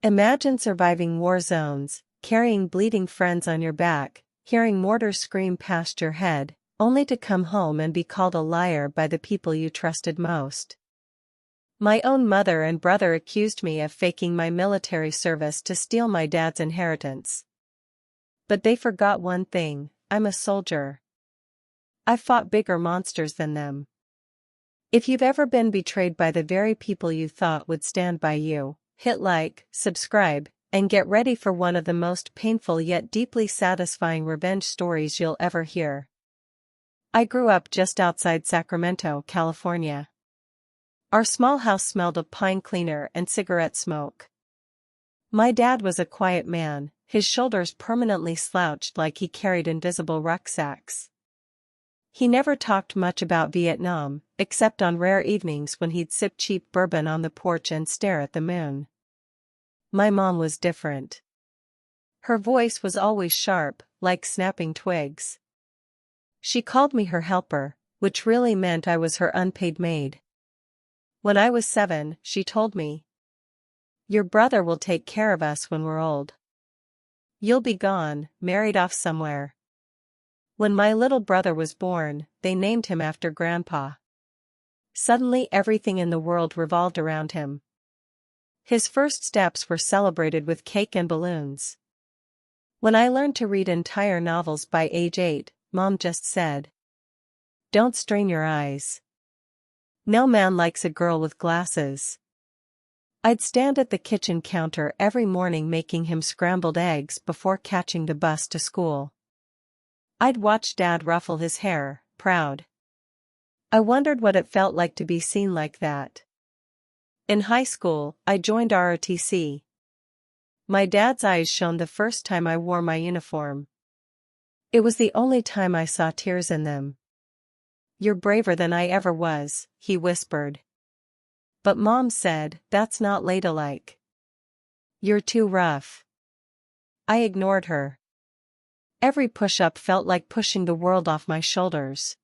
Imagine surviving war zones, carrying bleeding friends on your back, hearing mortars scream past your head, only to come home and be called a liar by the people you trusted most. My own mother and brother accused me of faking my military service to steal my dad's inheritance. But they forgot one thing: I'm a soldier. I've fought bigger monsters than them. If you've ever been betrayed by the very people you thought would stand by you, hit like, subscribe, and get ready for one of the most painful yet deeply satisfying revenge stories you'll ever hear. I grew up just outside Sacramento, California. Our small house smelled of pine cleaner and cigarette smoke. My dad was a quiet man, his shoulders permanently slouched like he carried invisible rucksacks. He never talked much about Vietnam, except on rare evenings when he'd sip cheap bourbon on the porch and stare at the moon. My mom was different. Her voice was always sharp, like snapping twigs. She called me her helper, which really meant I was her unpaid maid. When I was 7, she told me, "Your brother will take care of us when we're old. You'll be gone, married off somewhere." When my little brother was born, they named him after Grandpa. Suddenly everything in the world revolved around him. His first steps were celebrated with cake and balloons. When I learned to read entire novels by age 8, Mom just said, "Don't strain your eyes. No man likes a girl with glasses." I'd stand at the kitchen counter every morning making him scrambled eggs before catching the bus to school. I'd watch Dad ruffle his hair, proud. I wondered what it felt like to be seen like that. In high school, I joined ROTC. My dad's eyes shone the first time I wore my uniform. It was the only time I saw tears in them. "You're braver than I ever was," he whispered. But Mom said, "That's not ladylike. You're too rough." I ignored her. Every push-up felt like pushing the world off my shoulders.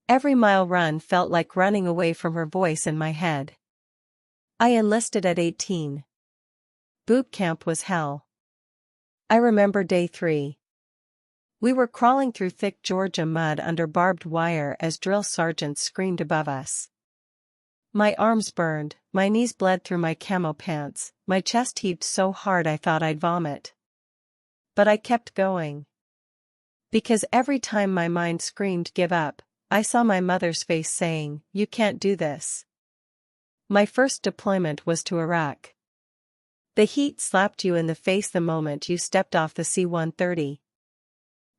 Every mile run felt like running away from her voice in my head. I enlisted at 18. Boot camp was hell. I remember day 3. We were crawling through thick Georgia mud under barbed wire as drill sergeants screamed above us. My arms burned, my knees bled through my camo pants, my chest heaved so hard I thought I'd vomit. But I kept going. Because every time my mind screamed give up, I saw my mother's face saying, "You can't do this." My first deployment was to Iraq. The heat slapped you in the face the moment you stepped off the C-130.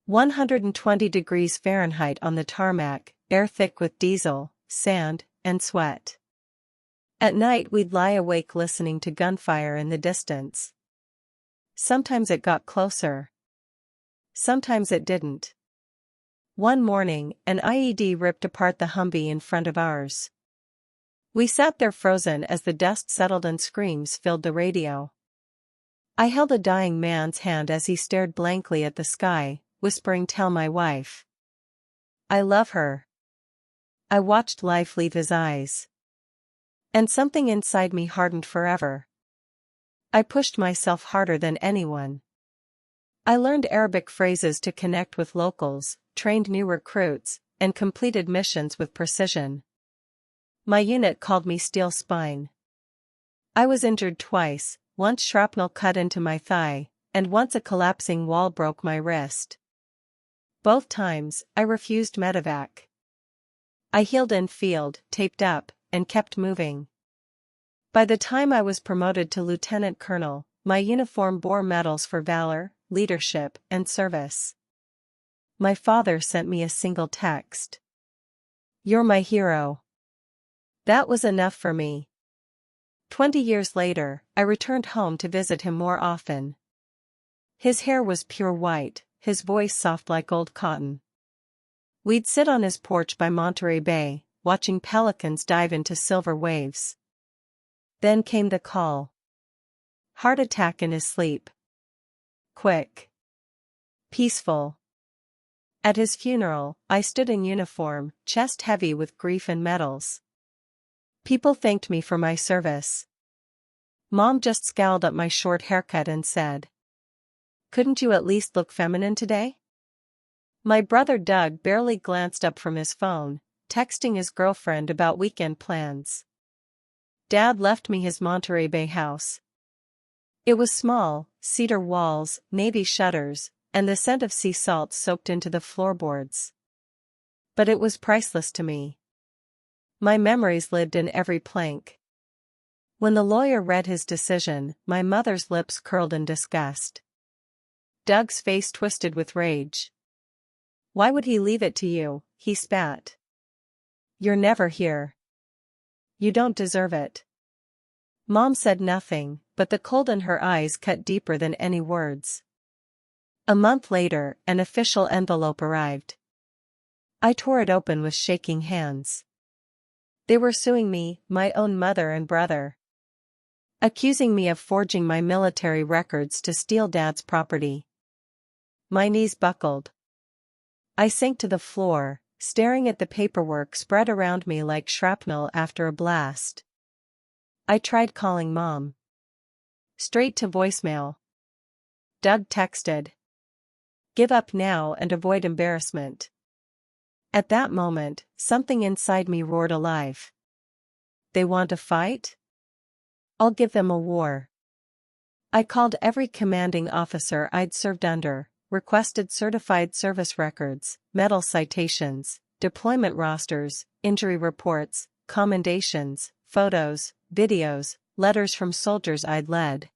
120 degrees Fahrenheit on the tarmac, air thick with diesel, sand, and sweat. At night we'd lie awake listening to gunfire in the distance. Sometimes it got closer. Sometimes it didn't. One morning, an IED ripped apart the Humvee in front of ours. We sat there frozen as the dust settled and screams filled the radio. I held a dying man's hand as he stared blankly at the sky, whispering, "Tell my wife I love her." I watched life leave his eyes. And something inside me hardened forever. I pushed myself harder than anyone. I learned Arabic phrases to connect with locals, trained new recruits, and completed missions with precision. My unit called me Steel Spine. I was injured twice, once shrapnel cut into my thigh, and once a collapsing wall broke my wrist. Both times, I refused medevac. I healed in field, taped up, and kept moving. By the time I was promoted to lieutenant colonel, my uniform bore medals for valor, leadership, and service. My father sent me a single text. "You're my hero." That was enough for me. 20 years later, I returned home to visit him more often. His hair was pure white, his voice soft like old cotton. We'd sit on his porch by Monterey Bay, watching pelicans dive into silver waves. Then came the call. Heart attack in his sleep. Quick. Peaceful. At his funeral, I stood in uniform, chest heavy with grief and medals. People thanked me for my service. Mom just scowled at my short haircut and said, "Couldn't you at least look feminine today?" My brother Doug barely glanced up from his phone, texting his girlfriend about weekend plans. Dad left me his Monterey Bay house. It was small, cedar walls, navy shutters, and the scent of sea salt soaked into the floorboards. But it was priceless to me. My memories lived in every plank. When the lawyer read his decision, my mother's lips curled in disgust. Doug's face twisted with rage. "Why would he leave it to you?" he spat. "You're never here. You don't deserve it." Mom said nothing, but the cold in her eyes cut deeper than any words. A month later, an official envelope arrived. I tore it open with shaking hands. They were suing me, my own mother and brother, accusing me of forging my military records to steal Dad's property. My knees buckled. I sank to the floor, staring at the paperwork spread around me like shrapnel after a blast. I tried calling Mom. Straight to voicemail. Doug texted, "Give up now and avoid embarrassment." At that moment, something inside me roared alive. They want to fight? I'll give them a war. I called every commanding officer I'd served under, requested certified service records, medal citations, deployment rosters, injury reports, commendations, photos, videos, letters from soldiers I'd led.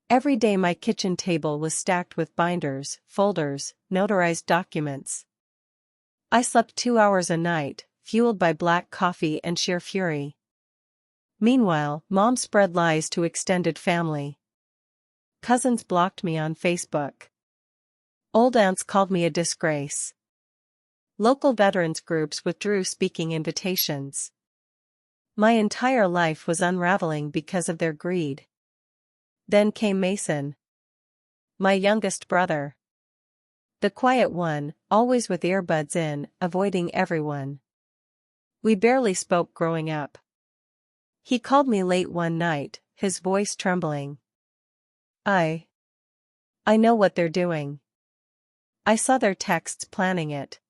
Every day my kitchen table was stacked with binders, folders, notarized documents. I slept 2 hours a night, fueled by black coffee and sheer fury. Meanwhile, Mom spread lies to extended family. Cousins blocked me on Facebook. Old aunts called me a disgrace. Local veterans groups withdrew speaking invitations. My entire life was unraveling because of their greed. Then came Mason, my youngest brother. The quiet one, always with earbuds in, avoiding everyone. We barely spoke growing up. He called me late one night, his voice trembling. I know what they're doing. I saw their texts planning it.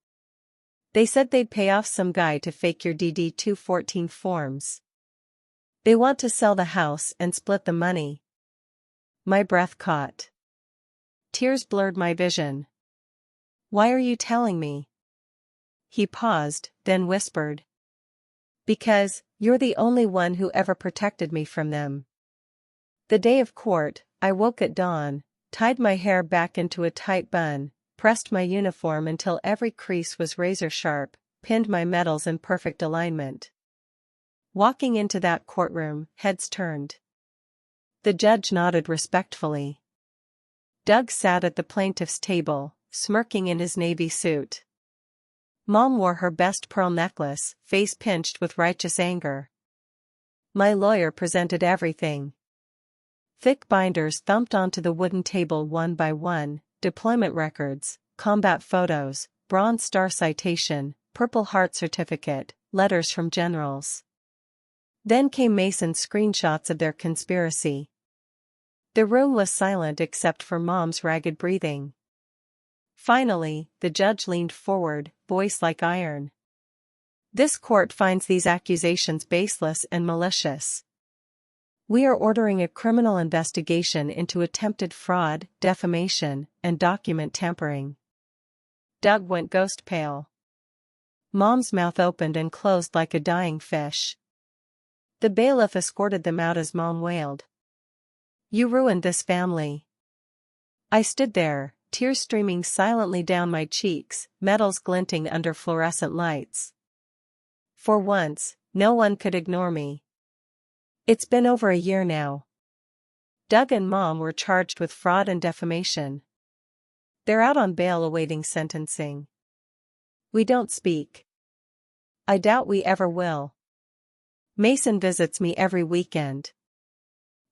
They said they'd pay off some guy to fake your DD-214 forms. They want to sell the house and split the money. My breath caught. Tears blurred my vision. Why are you telling me? He paused, then whispered. Because, you're the only one who ever protected me from them. The day of court, I woke at dawn, tied my hair back into a tight bun, pressed my uniform until every crease was razor sharp, pinned my medals in perfect alignment. Walking into that courtroom, heads turned. The judge nodded respectfully. Doug sat at the plaintiff's table, smirking in his navy suit. Mom wore her best pearl necklace, face pinched with righteous anger. My lawyer presented everything. Thick binders thumped onto the wooden table one by one, deployment records, combat photos, Bronze Star citation, Purple Heart certificate, letters from generals. Then came Mason's screenshots of their conspiracy. The room was silent except for Mom's ragged breathing. Finally, the judge leaned forward, voice like iron. This court finds these accusations baseless and malicious. We are ordering a criminal investigation into attempted fraud, defamation, and document tampering. Doug went ghost pale. Mom's mouth opened and closed like a dying fish. The bailiff escorted them out as Mom wailed. You ruined this family. I stood there, tears streaming silently down my cheeks, medals glinting under fluorescent lights. For once, no one could ignore me. It's been over a year now. Doug and Mom were charged with fraud and defamation. They're out on bail awaiting sentencing. We don't speak. I doubt we ever will. Mason visits me every weekend.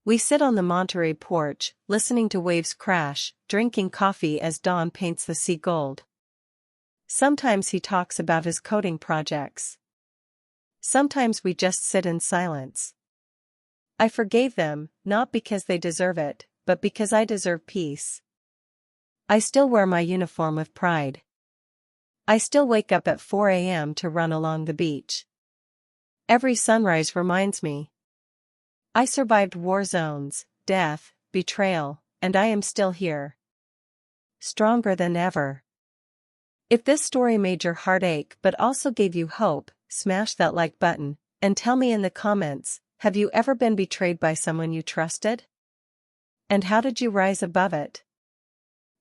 We sit on the Monterey porch, listening to waves crash, drinking coffee as dawn paints the sea gold. Sometimes he talks about his coding projects. Sometimes we just sit in silence. I forgave them, not because they deserve it, but because I deserve peace. I still wear my uniform with pride. I still wake up at 4 a.m. to run along the beach. Every sunrise reminds me. I survived war zones, death, betrayal, and I am still here. Stronger than ever. If this story made your heart ache but also gave you hope, smash that like button, and tell me in the comments, have you ever been betrayed by someone you trusted? And how did you rise above it?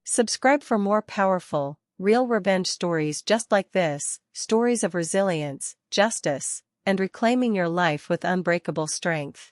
Subscribe for more powerful, real revenge stories just like this, stories of resilience, justice, and reclaiming your life with unbreakable strength.